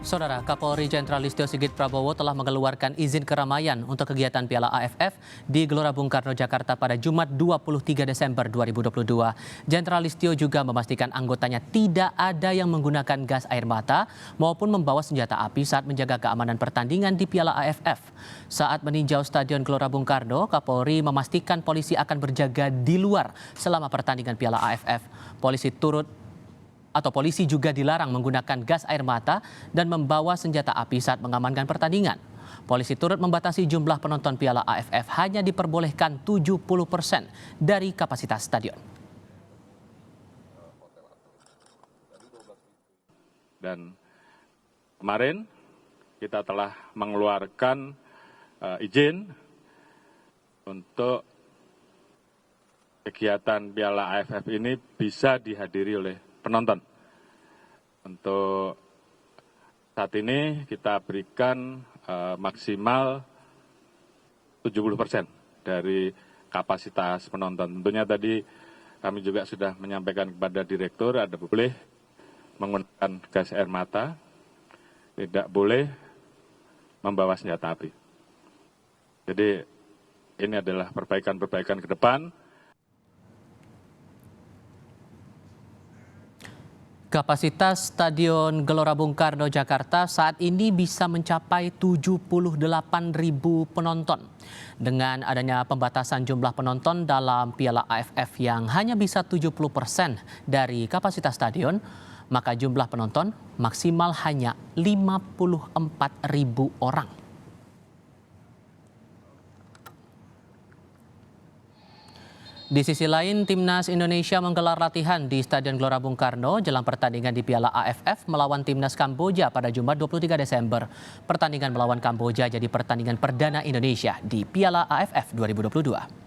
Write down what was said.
Saudara, Kapolri Jenderal Listio Sigit Prabowo telah mengeluarkan izin keramaian untuk kegiatan Piala AFF di Gelora Bung Karno, Jakarta pada Jumat 23 Desember 2022. Jenderal Listio juga memastikan anggotanya tidak ada yang menggunakan gas air mata maupun membawa senjata api saat menjaga keamanan pertandingan di Piala AFF. Saat meninjau Stadion Gelora Bung Karno, Kapolri memastikan polisi akan berjaga di luar selama pertandingan Piala AFF. Polisi juga dilarang menggunakan gas air mata dan membawa senjata api saat mengamankan pertandingan. Polisi turut membatasi jumlah penonton Piala AFF hanya diperbolehkan 70% dari kapasitas stadion. Dan kemarin kita telah mengeluarkan izin untuk kegiatan Piala AFF ini bisa dihadiri oleh penonton. Untuk saat ini kita berikan maksimal 70% dari kapasitas penonton. Tentunya tadi kami juga sudah menyampaikan kepada direktur ada boleh menggunakan gas air mata, tidak boleh membawa senjata api. Jadi ini adalah perbaikan-perbaikan ke depan. Kapasitas Stadion Gelora Bung Karno, Jakarta saat ini bisa mencapai 78.000 penonton. Dengan adanya pembatasan jumlah penonton dalam Piala AFF yang hanya bisa 70% dari kapasitas stadion, maka jumlah penonton maksimal hanya 54.000 orang. Di sisi lain, Timnas Indonesia menggelar latihan di Stadion Gelora Bung Karno jelang pertandingan di Piala AFF melawan Timnas Kamboja pada Jumat 23 Desember. Pertandingan melawan Kamboja jadi pertandingan perdana Indonesia di Piala AFF 2022.